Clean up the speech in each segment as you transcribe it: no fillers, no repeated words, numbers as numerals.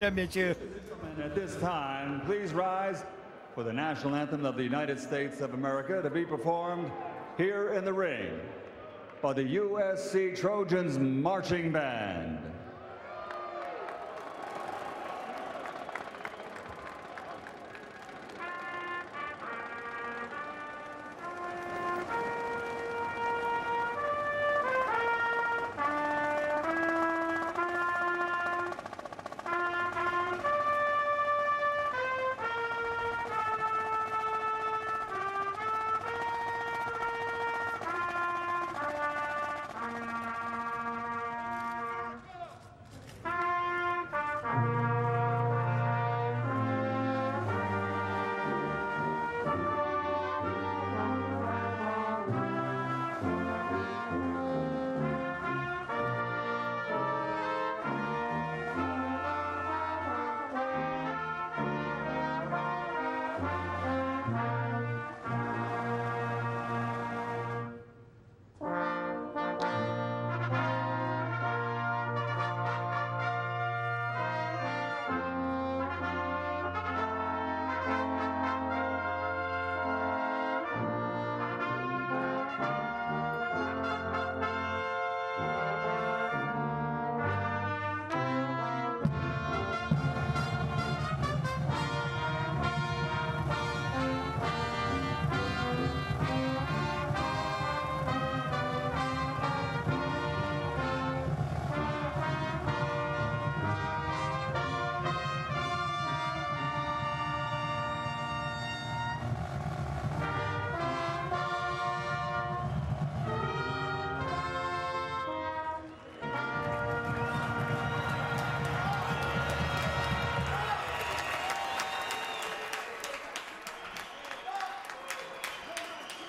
messieurs. And at this time, please rise for the national anthem of the United States of America to be performed here in the ring by the USC Trojans Marching Band.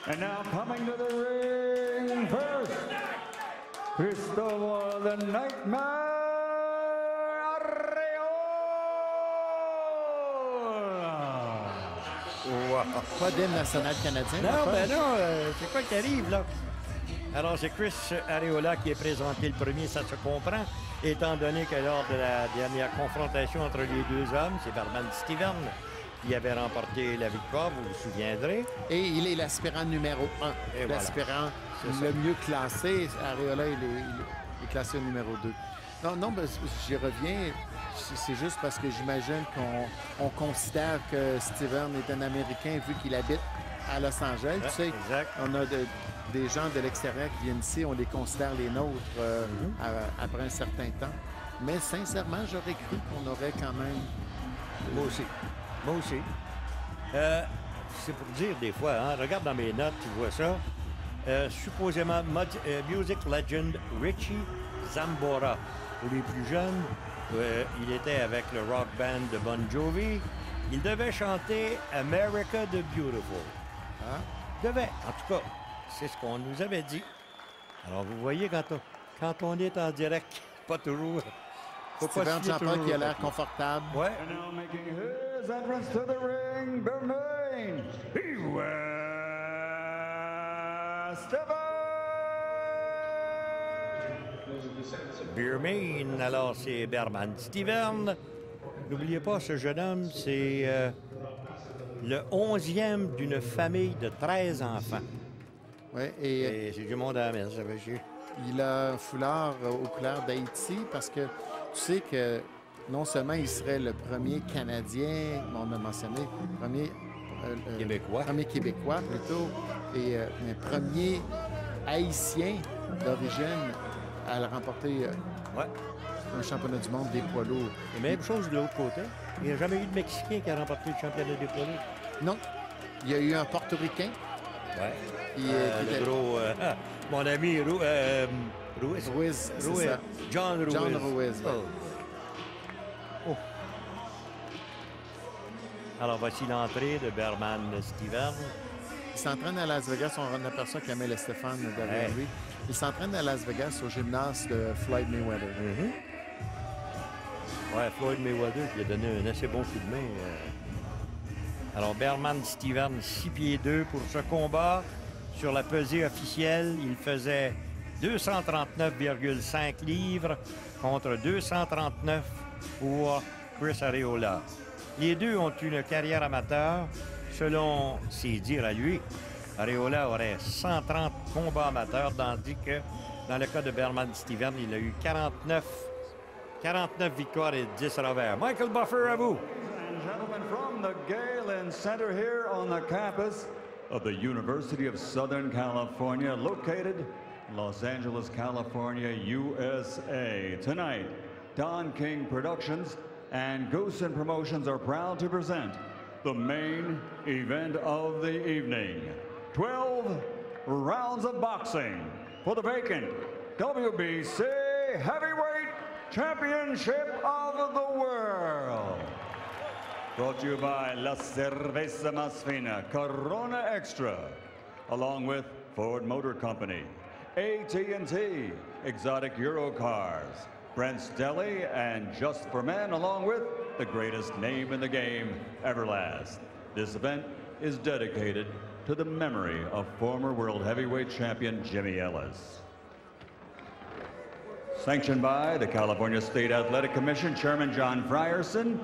And now coming to the ring first, Cristobal the Nightmare Arreola. Wow. Pas d'hymne national canadien. Non, ben non, c'est quoi qui arrive, là? Alors, c'est Chris Arreola qui est présenté le premier, ça se comprend, étant donné que lors de la dernière confrontation entre les deux hommes, c'est Berman Stiverne qui avait remporté la victoire, vous vous souviendrez. Et il est l'aspirant numéro 1. L'aspirant le mieux classé. Arreola, il est classé au numéro 2. Non, ben, j'y reviens. C'est juste parce que j'imagine qu'on considère que Stiverne est un Américain vu qu'il habite à Los Angeles. Tu sais, exact. On a des gens de l'extérieur qui viennent ici, on les considère les nôtres après un certain temps. Mais sincèrement, j'aurais cru qu'on aurait quand même... Moi aussi. C'est pour dire des fois, hein, regarde dans mes notes, tu vois ça. Supposément, Music Legend Richie Zambora. Pour les plus jeunes, il était avec le rock band de Bon Jovi. Il devait chanter America the Beautiful. Hein? Devait, en tout cas, c'est ce qu'on nous avait dit. Alors, vous voyez, quand on est en direct, pas toujours... Stiverne Champa qui a l'air confortable. Ouais. And now making his entrance to the ring, Bermain Beerman, alors c'est Berman Stiverne. N'oubliez pas, ce jeune homme, c'est le 11e d'une famille de 13 enfants. Oui, Et c'est du monde à la messe, ça veut dire. il a un foulard aux couleurs d'Haïti parce que tu sais que non seulement il serait le premier Canadien, on a mentionné, premier Québécois plutôt, et un premier Haïtien d'origine à remporter un championnat du monde des poids lourds. Et même chose de l'autre côté. Il n'y a jamais eu de Mexicain qui a remporté le championnat des poids lourds. Non, il y a eu un Portoricain. Ouais. Qui était... le gros, mon ami Ruiz, c'est ça. John Ruiz. John Ruiz, ouais. Oh. Alors, voici l'entrée de Berman Stiverne. Il s'entraîne à Las Vegas. On aperçoit Camille et Stéphane derrière lui. Il s'entraîne à Las Vegas au gymnase de Floyd Mayweather. Ouais, Floyd Mayweather qui a donné un assez bon coup de main. Alors, Berman Stiverne, 6 pieds 2 pour ce combat. Sur la pesée officielle, il faisait 239,5 livres contre 239 pour Chris Arreola. Les deux ont une carrière amateur. Selon ses dires à lui, Arreola aurait 130 combats amateurs, tandis que dans le cas de Berman Steven, il a eu 49 victoires et 10 revers. Michael Buffer, à vous. And gentlemen, from the Galen Center here on the campus of the University of Southern California, located in Los Angeles, California, USA. Tonight, Don King Productions and Goosen Promotions are proud to present the main event of the evening. 12 rounds of boxing for the vacant WBC Heavyweight Championship of the World. Brought to you by La Cerveza Más Fina, Corona Extra, along with Ford Motor Company, AT&T, Exotic Euro Cars, Brent's Deli, and Just for Men, along with the greatest name in the game, Everlast. This event is dedicated to the memory of former World Heavyweight Champion Jimmy Ellis. Sanctioned by the California State Athletic Commission, Chairman John Frierson,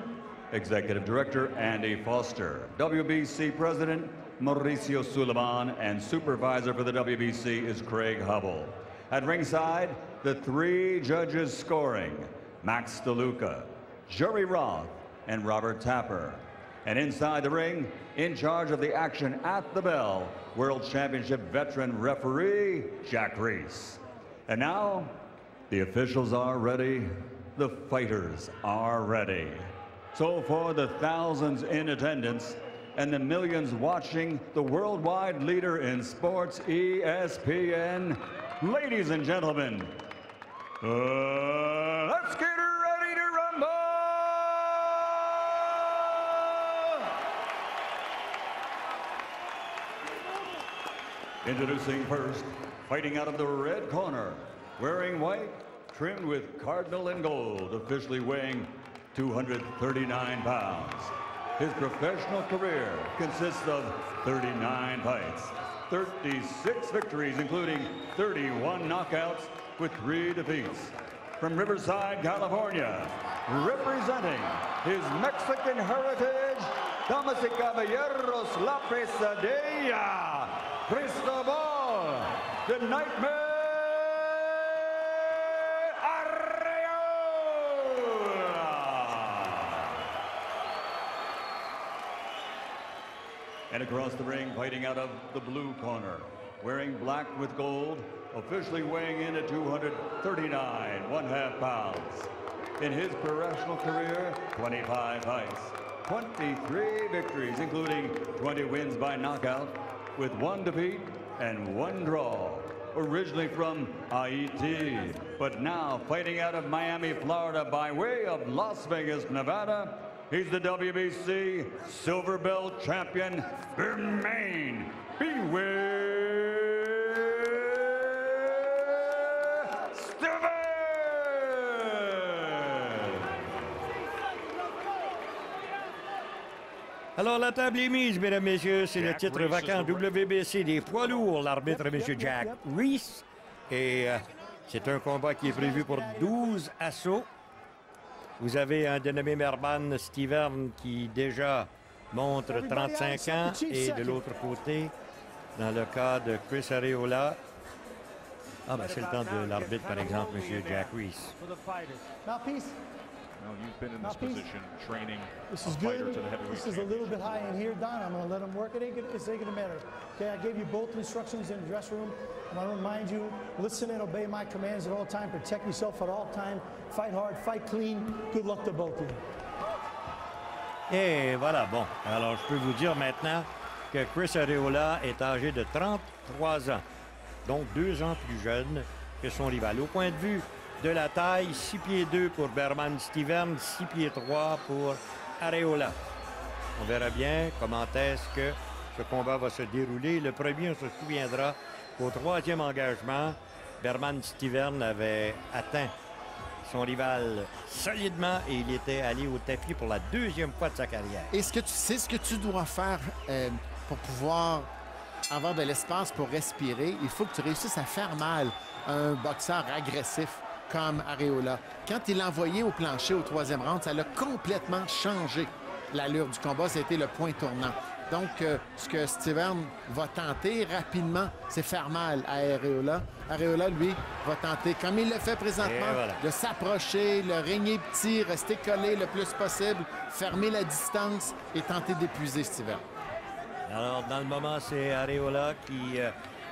Executive Director Andy Foster, WBC President Mauricio Suleiman, and Supervisor for the WBC is Craig Hubble. At ringside, the three judges scoring, Max DeLuca, Jerry Roth, and Robert Tapper. And inside the ring, in charge of the action at the bell, World Championship veteran referee, Jack Reese. And now, the officials are ready, the fighters are ready. So for the thousands in attendance and the millions watching the worldwide leader in sports, ESPN, ladies and gentlemen, let's get ready to rumble! Introducing first, fighting out of the red corner, wearing white, trimmed with cardinal and gold, officially weighing 239 pounds. His professional career consists of 39 fights, 36 victories, including 31 knockouts with 3 defeats. From Riverside, California, representing his Mexican heritage, damas y caballeros, la pesadilla, Cristobal, the Nightmare. And across the ring, fighting out of the blue corner, wearing black with gold, officially weighing in at 239 1/2 pounds. In his professional career, 25 fights, 23 victories, including 20 wins by knockout, with 1 defeat and 1 draw. Originally from Haiti, but now fighting out of Miami, Florida, by way of Las Vegas, Nevada, he's the WBC Silver Belt Champion, Bermane Steven! Alors, la table est mise, mesdames, messieurs. C'est le titre vacant WBC des poids lourds. L'arbitre, M. Jack Reese. Et c'est un combat qui est prévu pour 12 assauts. Vous avez un dénommé Berman Steven qui déjà montre 35 ans. Et de l'autre côté, dans le cas de Chris Arreola, c'est le temps de l'arbitre, par exemple, M. Jack Reese. Well, you've been in this position training this a is fighter good. to the heavyweight This is a little bit high in here, Don. I'm going to let him work. It ain't gonna matter. Okay, I gave you both instructions in the dressing room. I'm going to remind you, listen and obey my commands at all time. Protect yourself at all time. Fight hard, fight clean. Good luck to both of you. Et voilà, bon. Alors, je peux vous dire maintenant que Chris Arreola est âgé de 33 ans. Donc, 2 ans plus jeune que son rival. Au point de vue de la taille, 6 pieds 2 pour Berman Steven, 6 pieds 3 pour Arreola. On verra bien comment est-ce que ce combat va se dérouler. Le premier, on se souviendra, au 3e engagement, Berman Steven avait atteint son rival solidement et il était allé au tapis pour la 2e fois de sa carrière. Est-ce que tu sais ce que tu dois faire pour pouvoir avoir de l'espace pour respirer? Il faut que tu réussisses à faire mal à un boxeur agressif comme Areola. Quand il l'a envoyé au plancher au 3e round, ça l'a complètement changé l'allure du combat. C'était le point tournant. Donc, ce que Stiverne va tenter rapidement, c'est faire mal à Areola. Areola, lui, va tenter, comme il le fait présentement, voilà, de s'approcher, le régner petit, rester collé le plus possible, fermer la distance et tenter d'épuiser Stiverne. Alors, dans le moment, c'est Areola qui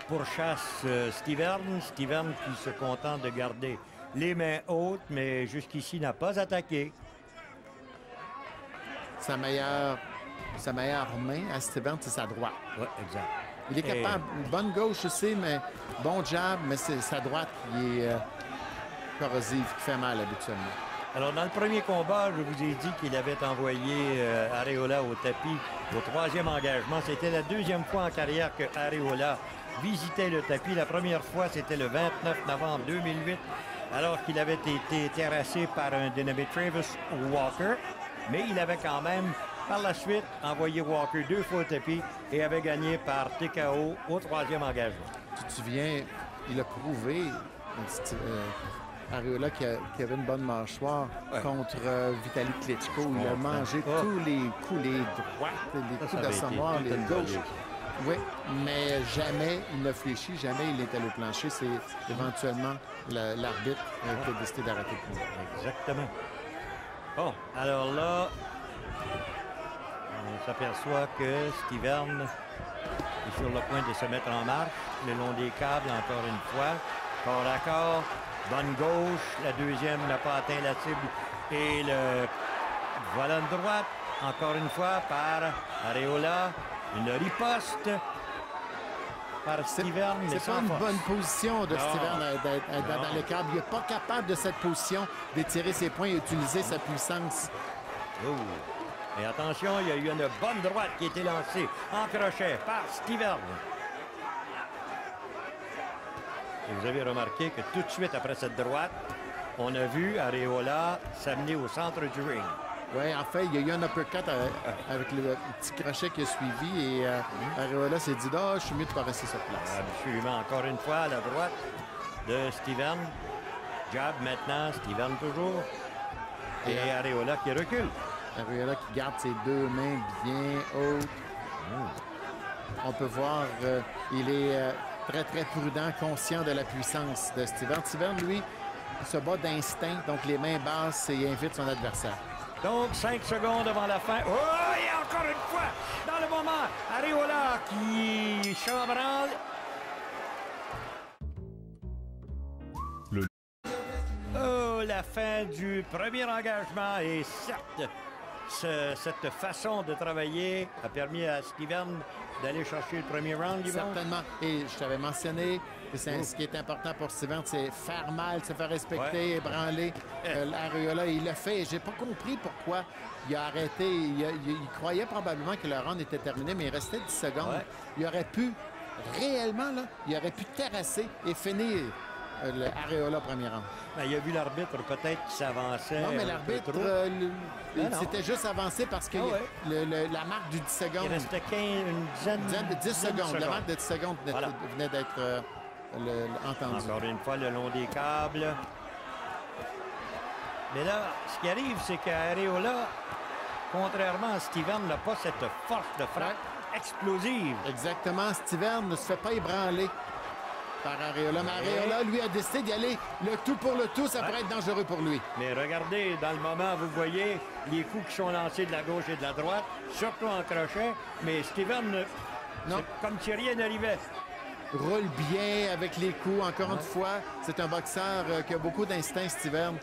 pourchasse Stiverne. Stiverne qui se contente de garder les mains hautes, mais jusqu'ici n'a pas attaqué. Sa meilleure main à Stiverne, c'est sa droite. Oui, exact. Il est capable, bonne gauche aussi, mais bon jab, mais c'est sa droite qui est corrosive, qui fait mal habituellement. Alors, dans le premier combat, je vous ai dit qu'il avait envoyé Areola au tapis au 3e engagement. C'était la 2e fois en carrière que Areola visitait le tapis. La première fois, c'était le 29 novembre 2008, alors qu'il avait été terrassé par un dénommé Travis Walker. Mais il avait quand même, par la suite, envoyé Walker 2 fois au tapis et avait gagné par TKO au 3e engagement. Tu te souviens, il a prouvé, Areola, qui avait une bonne mâchoire contre Vitali Klitschko. Il a mangé tous les coups, les droites, les coups d'assommoir, les gauches. Oui, mais jamais il n'a fléchi, jamais il est allé au plancher. C'est éventuellement l'arbitre qui a décidé d'arrêter le combat. Exactement. Bon, alors là, on s'aperçoit que Stiverne est sur le point de se mettre en marche le long des câbles encore une fois. Corps à corps, bonne gauche, la deuxième n'a pas atteint la cible et le voilà une droite, encore une fois par Areola, une riposte par Stiverne. C'est pas une bonne position de Stiverne dans le câble. Il n'est pas capable de cette position d'étirer ses poings et d'utiliser sa puissance. Oh. Et attention, il y a eu une bonne droite qui a été lancée en crochet par Stiverne. Et vous avez remarqué que tout de suite après cette droite, on a vu Areola s'amener au centre du ring. Oui, en fait, il y a eu un uppercut avec le petit crochet qui a suivi et Areola s'est dit « Ah, je suis mieux de pas rester sur place. » Absolument. Encore une fois, à la droite de Stiverne. Jab maintenant, Stiverne toujours. Et Areola qui recule. Areola qui garde ses deux mains bien hautes. On peut voir, il est très, très prudent, conscient de la puissance de Stiverne. Stiverne, lui, se bat d'instinct, donc les mains basses et invite son adversaire. Donc, 5 secondes avant la fin. Oh, et encore une fois, dans le moment, Areola qui chambranle. Oh, la fin du premier engagement. Et certes, cette façon de travailler a permis à Stiverne d'aller chercher le premier round. Certainement. Et je t'avais mentionné que ce qui est important pour Stiverne, c'est faire mal, se faire respecter, ébranler Areola. Il l'a fait. J'ai pas compris pourquoi il a arrêté. Il croyait probablement que le round était terminé, mais il restait 10 secondes. Il aurait pu, réellement, là, il aurait pu terrasser et finir Areola premier round. Ben, il a vu l'arbitre peut-être qui s'avançait. Non, mais l'arbitre, c'était juste avancé parce que la marque du 10 secondes. Il restait une dizaine de 10 secondes. La marque de 10 secondes venait d'être entendue. Encore une fois, le long des câbles. Mais là, ce qui arrive, c'est qu'Areola, contrairement à Stiverne, n'a pas cette force de frappe explosive. Exactement. Stiverne ne se fait pas ébranler par Areola. Mais Areola, lui, a décidé d'y aller le tout pour le tout. Ça pourrait être dangereux pour lui. Mais regardez, dans le moment, vous voyez les coups qui sont lancés de la gauche et de la droite, surtout en crochet. Mais Stiverne, comme si rien n'arrivait. Roule bien avec les coups. Encore une fois, c'est un boxeur qui a beaucoup d'instinct, Stiverne.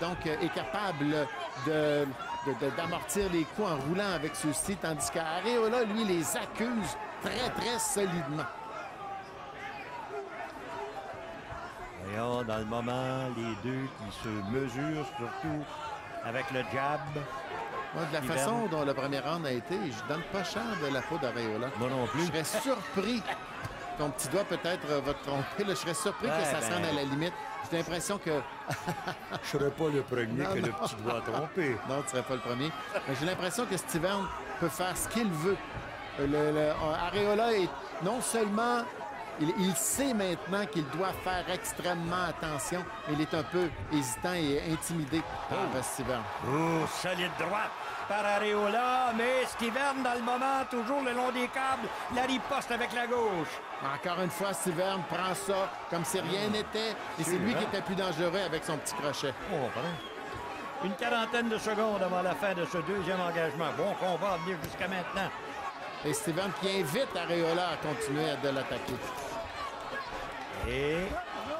Donc, est capable d'amortir les coups en roulant avec ceux-ci. Tandis qu'Areola, lui, les accuse très, très solidement. Voyons, dans le moment, les deux qui se mesurent, surtout avec le jab. Moi, de la façon dont le premier round a été, je donne pas cher de la peau d'Areola. Moi non plus. Je serais surpris. Ton petit doigt peut-être va te tromper. Là, je serais surpris que ça se rende à la limite. J'ai l'impression que... Je serais pas le premier que le petit doigt trompé. Non, tu serais pas le premier. Mais j'ai l'impression que Stiverne peut faire ce qu'il veut. Areola est non seulement il sait maintenant qu'il doit faire extrêmement attention. Il est un peu hésitant et intimidé par Stiverne. Oh, solide droite par Areola, mais Stiverne, dans le moment, toujours le long des câbles, la riposte avec la gauche. Encore une fois, Stiverne prend ça comme si rien n'était. Et c'est lui qui était plus dangereux avec son petit crochet. Oh, pardon. Une quarantaine de secondes avant la fin de ce deuxième engagement. Bon combat à venir jusqu'à maintenant. Et Stiverne qui invite Areola à continuer de l'attaquer. Et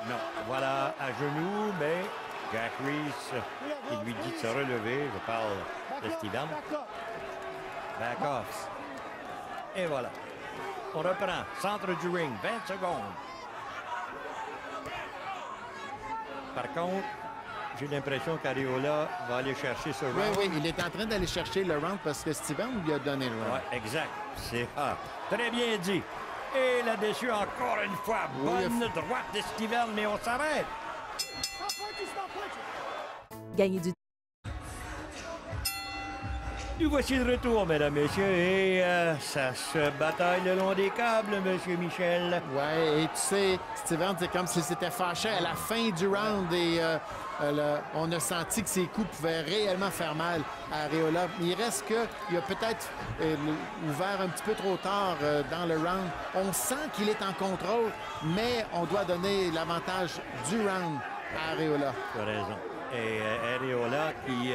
non, voilà, à genoux, mais Jack Reese, qui lui dit de se relever. Je parle de Stiverne. Back off. Et voilà. On reprend. Centre du ring, 20 secondes. Par contre, j'ai l'impression qu'Areola va aller chercher ce round. Oui, il est en train d'aller chercher le round parce que Stiverne lui a donné le round. Oui, exact. C'est très bien dit. Et là-dessus, encore une fois, bonne droite de Stiverne, mais on s'arrête. Gagner du Nous voici de retour, mesdames, messieurs, et ça se bataille le long des câbles, monsieur Michel. Oui, et tu sais, Stiverne, c'est comme s'il s'était fâché à la fin du round et on a senti que ses coups pouvaient réellement faire mal à Areola. Il reste qu'il a peut-être ouvert un petit peu trop tard dans le round. On sent qu'il est en contrôle, mais on doit donner l'avantage du round à Areola. Tu as raison. Et Areola qui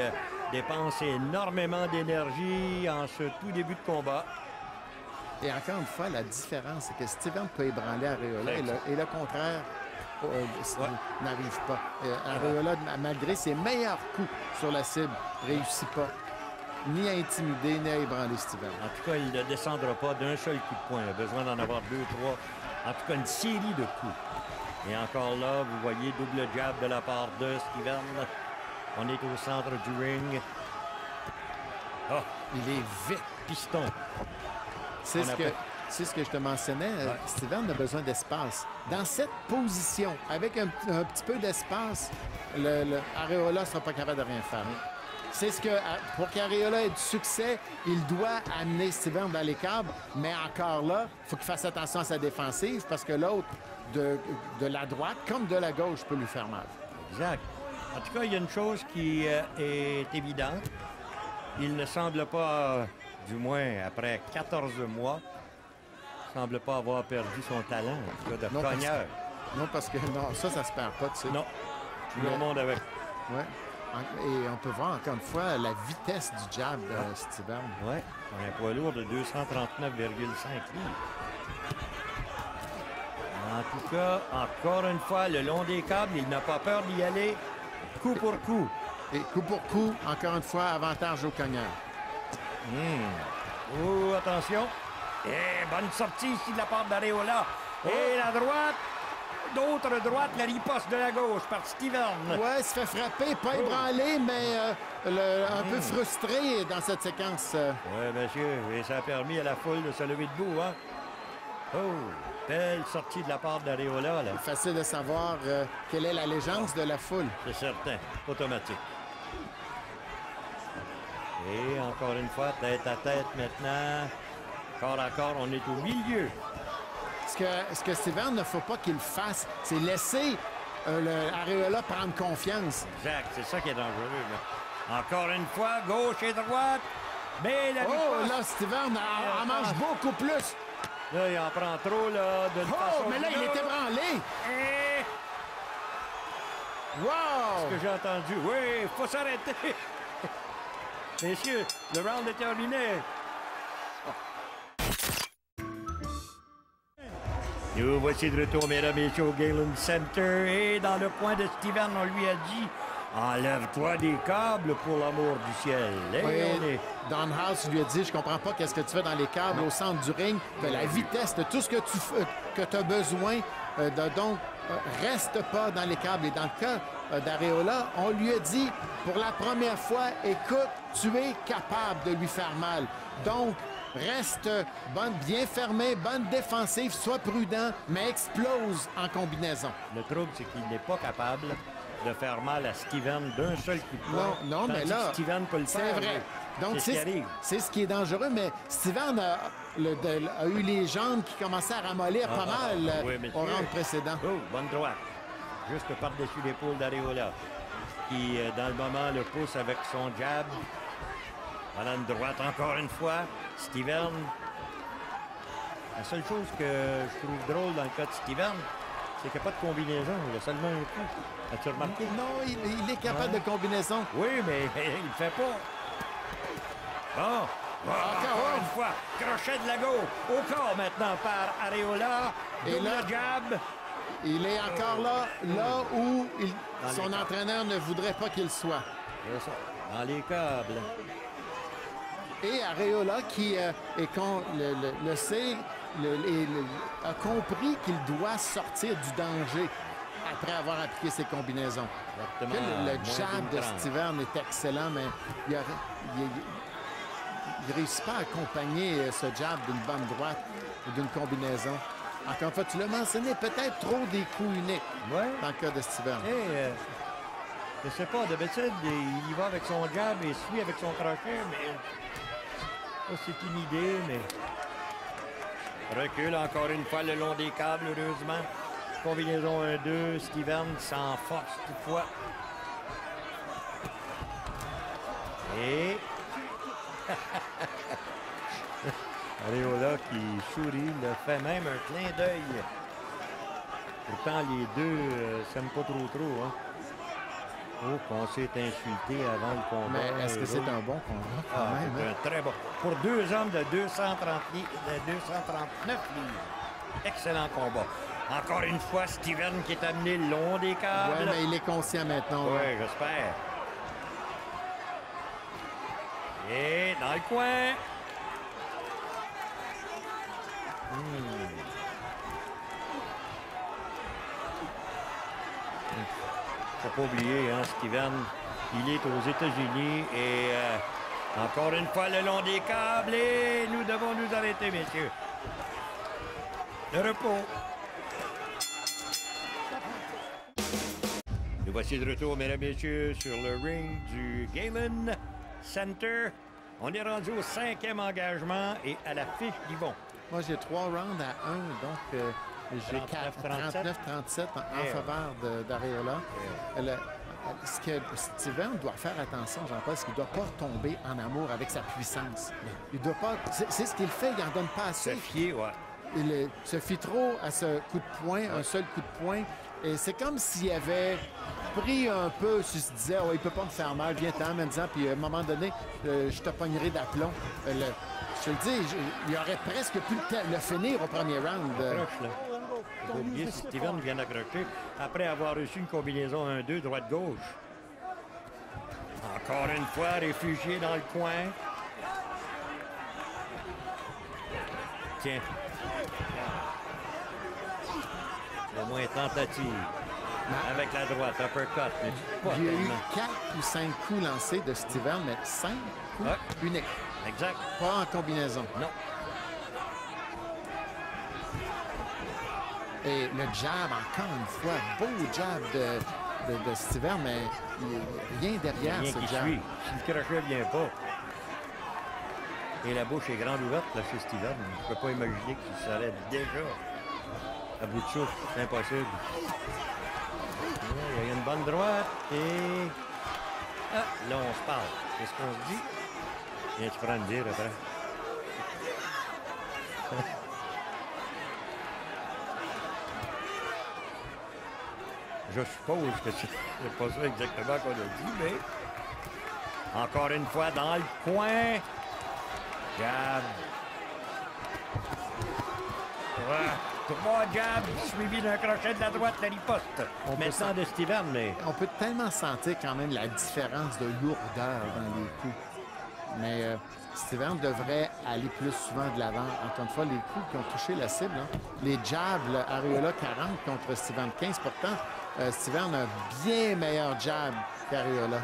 dépense énormément d'énergie en ce tout début de combat. Et encore une fois, la différence, c'est que Stiverne peut ébranler Areola et le contraire n'arrive pas. Areola, malgré ses meilleurs coups sur la cible, réussit pas ni à intimider, ni à ébranler Stiverne. En tout cas, il ne descendra pas d'un seul coup de poing. Il a besoin d'en avoir 2, 3. En tout cas, une série de coups. Et encore là, vous voyez, double jab de la part de Stiverne. On est au centre du ring. Oh, il est vite. Piston. C'est ce que je te mentionnais. Stiverne a besoin d'espace. Dans cette position, avec un petit peu d'espace, Areola ne sera pas capable de rien faire. C'est ce que, pour qu'Areola ait du succès, il doit amener Stiverne dans les câbles. Mais encore là, il faut qu'il fasse attention à sa défensive parce que l'autre, de la droite comme de la gauche, peut lui faire mal. Exact. En tout cas, il y a une chose qui est évidente. Il ne semble pas, du moins après 14 mois, ne semble pas avoir perdu son talent, en tout cas, de cogneur. Parce que ça se perd pas, tu sais. Non, tout le monde avec. Oui. Et on peut voir encore une fois la vitesse du jab de Stiverne. Oui, on a un poids lourd de 239,5 livres. En tout cas, encore une fois, le long des câbles, il n'a pas peur d'y aller coup pour coup. Et coup pour coup, encore une fois, avantage au cogneur. Oh, attention. Et bonne sortie ici de la part d'Areola. Et la droite, d'autres droites, la riposte de la gauche par Stiverne. Ouais, se fait frapper, pas ébranlé, mais un peu frustré dans cette séquence. Oui, monsieur, et ça a permis à la foule de se lever debout, hein? Oh, belle sortie de la part d'Areola, là. Facile de savoir quelle est l'allégeance de la foule. C'est certain, automatique. Et encore une fois, tête à tête maintenant. Corps à corps, on est au milieu. Ce que Stiverne ne faut pas qu'il fasse, c'est laisser Areola prendre confiance. Exact, c'est ça qui est dangereux, là. Encore une fois, gauche et droite. Mais la riposte... là, Stiverne en mange beaucoup plus. Là, il en prend trop, là, de façon... mais là, il est ébranlé. Et... Wow! Ce que j'ai entendu. Oui, il faut s'arrêter. Messieurs, le round est terminé. Nous voici de retour, mesdames et messieurs, au Galen Center. Et dans le coin de Stiverne, on lui a dit « Enlève-toi des câbles pour l'amour du ciel. » Oui, Don House lui a dit « Je comprends pas qu'est-ce que tu fais dans les câbles au centre du ring. De la vitesse, de tout ce que tu as besoin. Donc, reste pas dans les câbles. » Et dans le cas d'Areola, on lui a dit pour la première fois « Écoute, tu es capable de lui faire mal. Donc, reste bien fermé, bonne défensive, sois prudent, mais explose en combinaison. » Le trouble, c'est qu'il n'est pas capable de faire mal à Steven d'un seul coup de poing. Non, mais là, Steven peut le faire. c'est vrai. Donc, c'est ce qui est dangereux, mais Steven a eu les jambes qui commençaient à ramollir pas mal au round précédent. Oh, bonne droite. Juste par-dessus l'épaule d'Areola, qui, dans le moment, le pousse avec son jab. Voilà une droite encore une fois. Steven. La seule chose que je trouve drôle dans le cas de Steven, c'est qu'il n'y a pas de combinaison. Il a seulement un coup. As-tu remarqué? Non, il est capable de combinaison. Oui, mais il ne le fait pas. Bon. Encore une fois. Crochet de la gauche. Au corps maintenant par Areola. Et là, le jab. Il est encore là où son entraîneur ne voudrait pas qu'il soit. C'est ça. Dans les câbles. Et Areola, qui le sait, a compris qu'il doit sortir du danger après avoir appliqué ses combinaisons. Le jab de Steven est excellent, mais il ne réussit pas à accompagner ce jab d'une bonne droite ou d'une combinaison. Encore une fois, tu l'as mentionné, peut-être trop des coups uniques dans le cas de Steven. Je sais pas, d'habitude, il y va avec son jab et suit avec son crochet, mais c'est une idée, mais recule encore une fois le long des câbles, heureusement. Combinaison 1-2, Steven sans force toutefois. Et Areola qui sourit, le fait même un clin d'œil. Pourtant, les deux s'aiment pas trop, hein. Oh, qu'on s'est insulté avant le combat. Mais est-ce que c'est un bon combat quand même? C'est un très bon. Pour deux hommes de 239 livres. Excellent combat. Encore une fois, Steven qui est amené le long des câbles. Oui, mais il est conscient maintenant. Oui, j'espère. Et dans le coin. Faut pas oublier, hein, Steven, il est aux États-Unis et encore une fois le long des câbles et nous devons nous arrêter, messieurs. Le repos. Nous voici de retour, mesdames et messieurs, sur le ring du Galen Center. On est rendu au 5e engagement et à la fiche d'Yvon. Moi, j'ai 3 rounds à 1, donc j'ai 39-37 en faveur d'Areola. Ce que Steven doit faire attention, Jean-Paul, c'est qu'il ne doit pas tomber en amour avec sa puissance. Il doit pas. C'est ce qu'il fait, il n'en donne pas assez. Se fier, ouais. Il se fie trop à ce coup de poing, un seul coup de poing. Et c'est comme s'il avait pris un peu, s'il se disait, oh, il peut pas me faire mal, viens-t'en, même-en, puis à un moment donné, je te pognerai d'aplomb. Je te le dis, il aurait presque pu le finir au premier round. Faut pas oublier si Steven vient d'accrocher après avoir reçu une combinaison 1-2 droite-gauche. Encore une fois, réfugié dans le coin. Tiens. Au moins tentative. Avec la droite, uppercut. Il y a eu 4 ou 5 coups lancés de Steven, mais 5 coups uniques. Exact. Pas en combinaison. Non. Et le jab, encore une fois, beau jab de Steven, mais rien derrière rien ce qui jab. suit. Si le crochet ne vient pas. Et la bouche est grande ouverte là, chez Steven. Je ne peux pas imaginer qu'il s'arrête déjà à bout de souffle. C'est impossible. Il y a une bonne droite et... Ah, là, on se parle. Qu'est-ce qu'on se dit? Viens, tu pourras me dire après. Je suppose que c'est pas ça exactement qu'on a dit, mais... Encore une fois, dans le coin. Jab. Ouais. 3 jabs suivis d'un crochet de la droite, la riposte. Maintenant de Steven, mais... On peut tellement sentir quand même la différence de lourdeur dans les coups. Mais Steven devrait aller plus souvent de l'avant. Encore une fois, les coups qui ont touché la cible, hein. Les jabs, Areola 40 contre Steven 15. Pourtant, Steven a un bien meilleur jab qu'Areola.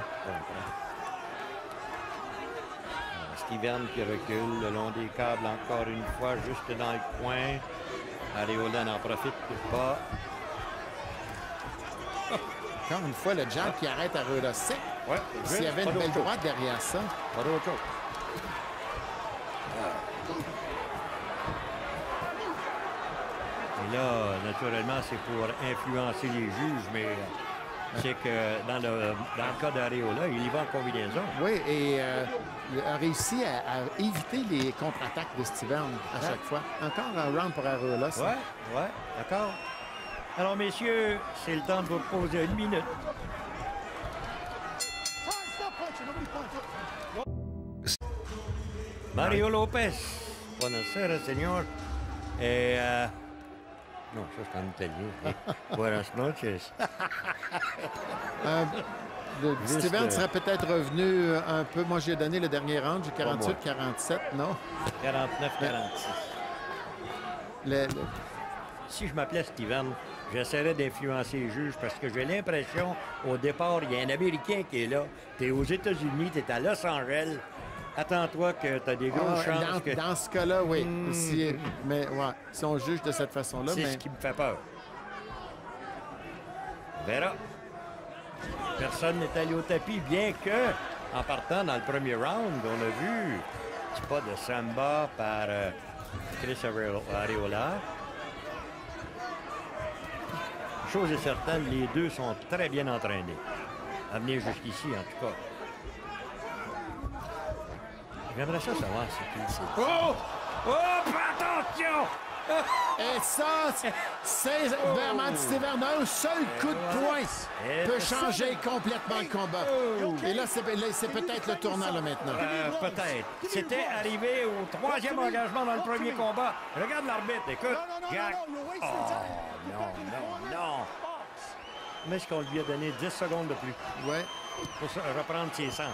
Steven qui recule le long des câbles encore une fois, juste dans le coin. Areola n'en profite pas. Encore une fois, le jab qui arrête Areola sec. Ouais, S'il y avait une belle droite derrière ça. Pas d'autre chose. Et là, naturellement, c'est pour influencer les juges, mais c'est que dans le cas d'Areola, il y va en combinaison. Oui, et il a réussi à éviter les contre-attaques de Stiverne à chaque fois. Encore un round pour Areola. Oui, d'accord. Alors, messieurs, c'est le temps de vous poser 1 minute. Mario Lopez. Buonasera, señor. Non, ça c'est en italien. Buenas noches. Stiverne serait peut-être revenu un peu. Moi, j'ai donné le dernier round, j'ai 48-47, non? 49-46. Si je m'appelais Stiverne, j'essaierais d'influencer les juges parce que j'ai l'impression, au départ, il y a un Américain qui est là. Tu es aux États-Unis, tu es à Los Angeles. Attends-toi que tu as des grosses chances que... Dans ce cas-là, oui. Mais ouais, si on juge de cette façon-là... C'est ce qui me fait peur. On verra. Personne n'est allé au tapis, bien que, en partant dans le premier round, on a vu un petit pas de samba par Chris Arreola. Chose est certaine, les deux sont très bien entraînés. À venir jusqu'ici, en tout cas. J'aimerais ça savoir c'est qui. Oh! Oh! Attention! Et ça, c'est Bermane Stiverne. Un seul coup de poing peut changer complètement le combat. Et là, c'est peut-être le tournant là maintenant. Peut-être. C'était arrivé au 3e engagement dans le premier combat. Regarde l'arbitre, écoute. Jack. Oh, non. Mais est-ce qu'on lui a donné 10 secondes de plus? Oui. Pour reprendre ses sens.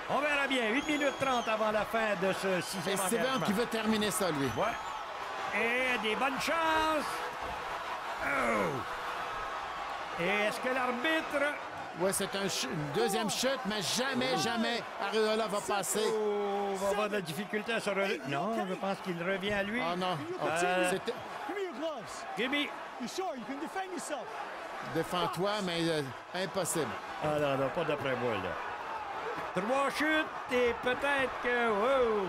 On verra bien. 8 minutes 30 avant la fin de ce 6e engagement. Stiverne qui veut terminer ça, lui. Ouais. Et des bonnes chances. Oh! Et est-ce que l'arbitre... Oui, c'est une deuxième chute, mais jamais Arreola va passer. Oh, va avoir de la difficulté à se relever. Non, je pense qu'il revient à lui. Ah non. Give me your gloves. Give me. You sure you can defend yourself? Défends-toi, mais impossible. Ah non, pas d'après moi, là. 3 chutes et peut-être que... Oh!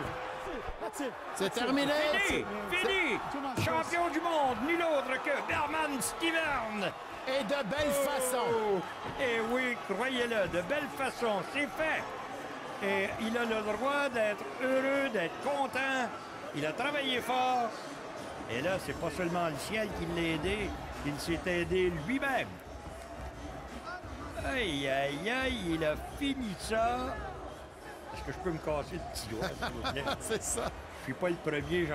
C'est terminé! Fini! Champion du monde, nul autre que Bermane Stiverne! Et de belle façon! Et oui, croyez-le, de belle façon, c'est fait! Et il a le droit d'être heureux, d'être content. Il a travaillé fort. Et là, c'est pas seulement le ciel qui l'a aidé, il s'est aidé lui-même. Aïe, aïe, aïe, il a fini ça. Est-ce que je peux me casser le petit doigt, s'il vous plaît? C'est ça. Je suis pas le premier, je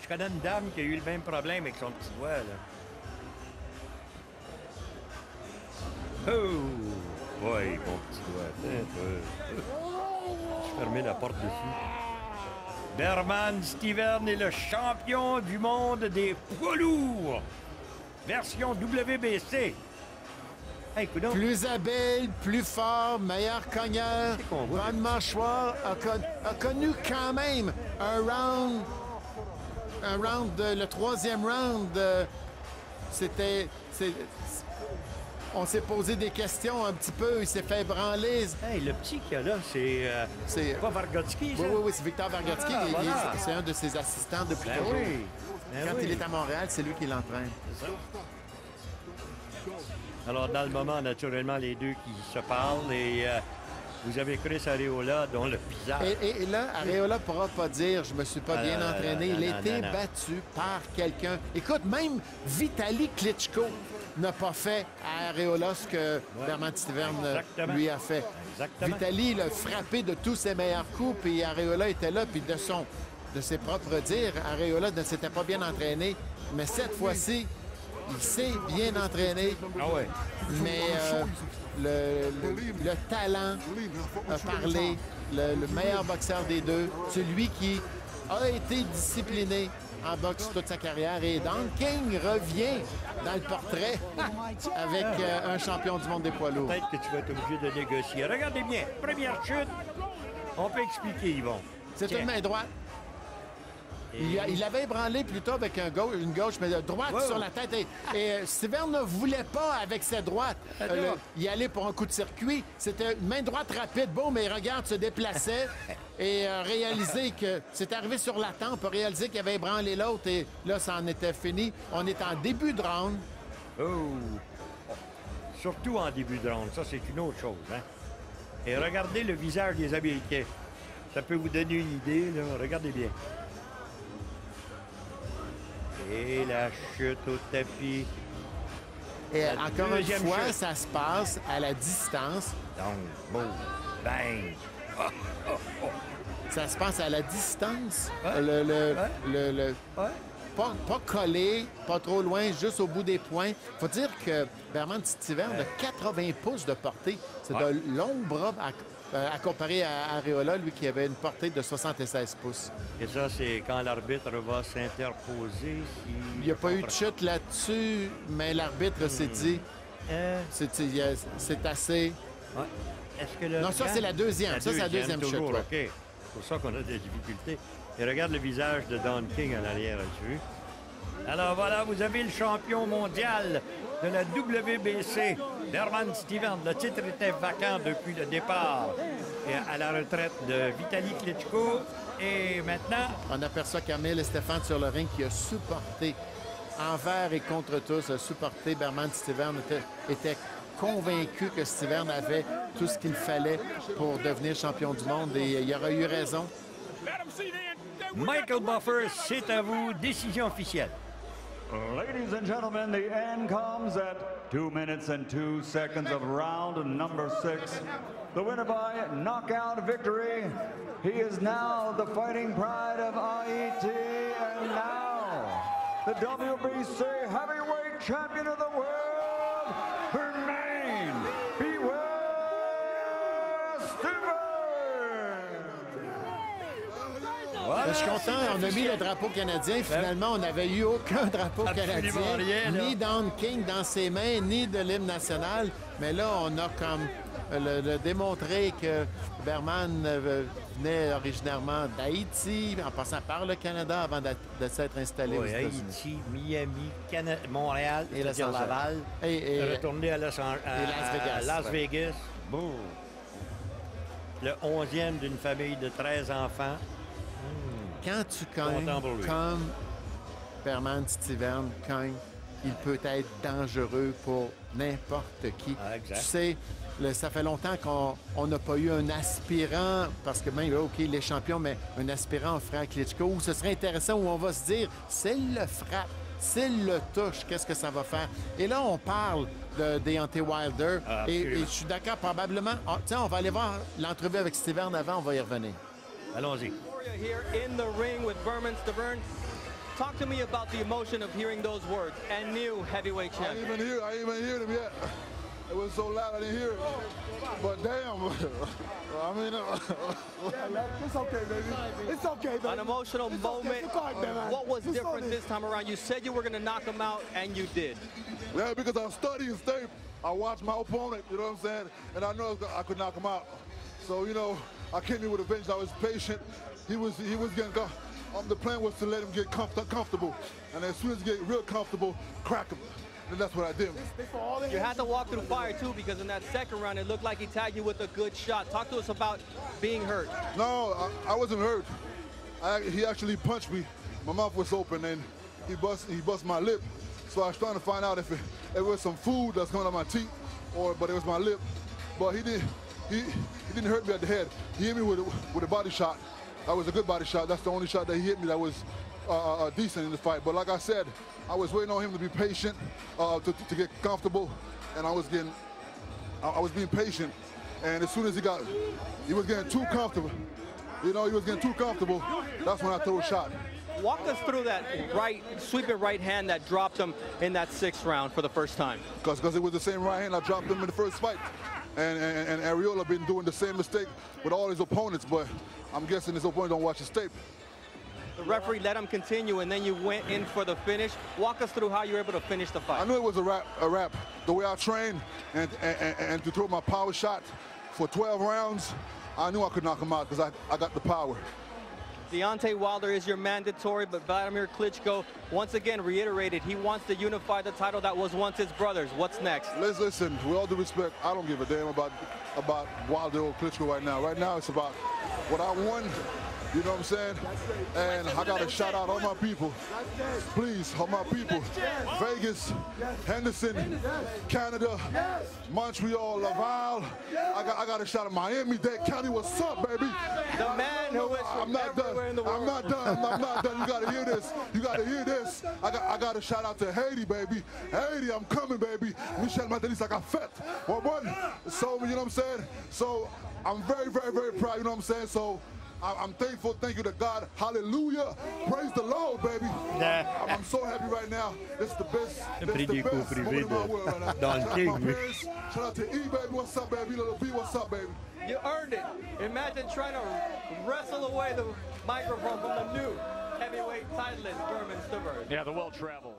connais une dame qui a eu le même problème avec son petit doigt, là. Oh! Oui, mon petit doigt. Je fermais la porte dessus. Bermane Stiverne est le champion du monde des poids lourds. Version WBC. Hey, plus habile, plus fort, meilleur cogneur, bonne mâchoire, a connu quand même un round, le 3e round, on s'est posé des questions un petit peu, il s'est fait branler. Hey, le petit qu'il y a là, c'est pas Vargotsky, ça? Oui, c'est Victor Vargotsky, voilà. C'est un de ses assistants depuis toujours. Oui. Quand il est à Montréal, c'est lui qui l'entraîne. Alors, dans le moment, naturellement, les deux qui se parlent et vous avez Chris Arreola, dont le visage... Et là, Arreola ne pourra pas dire « je me suis pas bien entraîné ». Il a été battu par quelqu'un. Écoute, même Vitali Klitschko n'a pas fait à Arreola ce que Bermane Stiverne lui a fait. Exactement. Vitali l'a frappé de tous ses meilleurs coups, puis Arreola était là, puis de ses propres dires, Arreola ne s'était pas bien entraîné. Mais cette fois-ci, il s'est bien entraîné. Ah ouais. Mais le talent a parlé, le meilleur boxeur des deux, celui qui a été discipliné en boxe toute sa carrière. Et Don King revient dans le portrait avec un champion du monde des poids lourds. Peut-être que tu vas être obligé de négocier. Regardez bien, première chute, on peut expliquer, Yvon. C'est une main droite. Il l'avait ébranlé plutôt avec une gauche, mais de droite sur la tête. Et Stiverne ne voulait pas, avec sa droite, y aller pour un coup de circuit. C'était une main droite rapide. Bon, mais regarde, se déplaçait et réaliser que c'est arrivé sur la tempe, réaliser qu'il avait ébranlé l'autre. Et là, ça en était fini. On est en début de round. Oh! Surtout en début de round. Ça, c'est une autre chose, hein? Et regardez le visage des Américains. Ça peut vous donner une idée, là. Regardez bien. Et la chute au tapis. Et encore une fois, chute. Ça se passe à la distance. Donc, boum, bang. Ça se passe à la distance. Ouais. Pas collé, pas trop loin, juste au bout des poings. Faut dire que Bermane-Stiverne a 80 pouces de portée. C'est de longs bras à comparer à Areola, lui qui avait une portée de 76 pouces. Et ça, c'est quand l'arbitre va s'interposer. Il n'y a pas eu de chute là-dessus, mais l'arbitre s'est dit c'est assez. Ouais. Est-ce que non, ça, c'est la deuxième. Ça, c'est la deuxième toujours, chute. OK. C'est pour ça qu'on a des difficultés. Et regarde le visage de Don King en arrière là-dessus. Alors voilà, vous avez le champion mondial de la WBC, Bermane-Stiverne. Le titre était vacant depuis le départ et à la retraite de Vitali Klitschko. Et maintenant... On aperçoit Camille Stéphane sur le ring qui a supporté, envers et contre tous, a supporté Bermane-Stiverne, était convaincu que Stiverne avait tout ce qu'il fallait pour devenir champion du monde et il aurait eu raison. Michael Buffer, c'est à vous, décision officielle. Ladies and gentlemen, the end comes at 2 minutes and 2 seconds of round number 6. The winner by knockout victory. He is now the fighting pride of IET and now the WBC heavyweight champion of the world, Bermane Stiverne. Voilà, je suis content, on a mis le drapeau canadien. Finalement, on n'avait eu aucun drapeau canadien, ni Don King dans ses mains, ni de l'hymne national. Mais là, on a comme démontré que Bermane venait originairement d'Haïti, en passant par le Canada avant de s'être installé aux États-Unis. Haïti, Miami, Montréal, et Laval, et retourné à Las Vegas. Boum. Le 11e d'une famille de 13 enfants. Quand tu cognes comme Bermane-Stiverne cogne, il peut être dangereux pour n'importe qui. Ah, exact. Tu sais, ça fait longtemps qu'on n'a pas eu un aspirant, parce que même, OK, les champions, mais un aspirant frère Klitschko, où ce serait intéressant, où on va se dire, s'il le frappe, s'il le touche, qu'est-ce que ça va faire? Et là, on parle de Deontay Wilder, et je suis d'accord, probablement, on va aller voir l'entrevue avec Stiverne avant, on va y revenir. Allons-y. Here in the ring with Bermane-Stiverne. Talk to me about the emotion of hearing those words, and new heavyweight champion. I didn't even hear them yet. It was so loud I didn't hear it. But damn, I mean, it's okay, baby. It's okay, baby. An emotional moment. What was different this time around? You said you were going to knock him out, and you did. Yeah, because I study and stay. I watched my opponent, you know what I'm saying? And I know I could knock him out. So, you know, I came here with a vengeance. I was patient. He was getting the plan was to let him get comfortable, and as soon as he get real comfortable, crack him. And that's what I did. You had to walk through fire too, because in that second round it looked like he tagged you with a good shot. Talk to us about being hurt. No, I wasn't hurt. He actually punched me. My mouth was open and he bust my lip. So I was trying to find out if it was some food that's coming out of my teeth, but it was my lip. But he didn't hurt me at the head. He hit me with a body shot. That was a good body shot. That's the only shot that he hit me that was decent in the fight. But like I said, I was waiting on him to be patient, to get comfortable, and I was being patient. And as soon as he was getting too comfortable. You know, he was getting too comfortable. That's when I threw a shot. Walk us through that sweeping right hand that dropped him in that 6th round for the first time. Because it was the same right hand I dropped him in the first fight. And Areola been doing the same mistake with all his opponents, but I'm guessing his opponent don't watch his tape. The referee let him continue, and then you went in for the finish. Walk us through how you were able to finish the fight. I knew it was a wrap. The way I trained and to throw my power shot for 12 rounds, I knew I could knock him out because I got the power. Deontay Wilder is your mandatory, but Vladimir Klitschko once again reiterated he wants to unify the title that was once his brother's. What's next? Listen, with all due respect, I don't give a damn about Wilder or Klitschko right now. Right now, it's about what I won. You know what I'm saying? And I got to shout out all my people. Please, all my people. Vegas, Henderson, Canada, Montreal, Laval. I got to shout out Miami-Dade County. What's up, baby? The man who is from everywhere in the world. I'm not done. You got to hear this. You got to hear this. I got to shout out to Haiti, baby. Haiti, I'm coming, baby. Michel Martinez, I got fat. So, you know what I'm saying? So, I'm very, very, very proud. You know what I'm saying? So, I'm thankful. Thank you to God. Hallelujah. Praise the Lord, baby. I'm so happy right now. This is the best. This is the best moment in my world right now. Shout out to my parents. Shout out to E, baby. What's up, baby? Little B, what's up, baby? You earned it. Imagine trying to wrestle away the microphone from the new heavyweight titleist, Bermane Stiverne. Yeah, the well-traveled.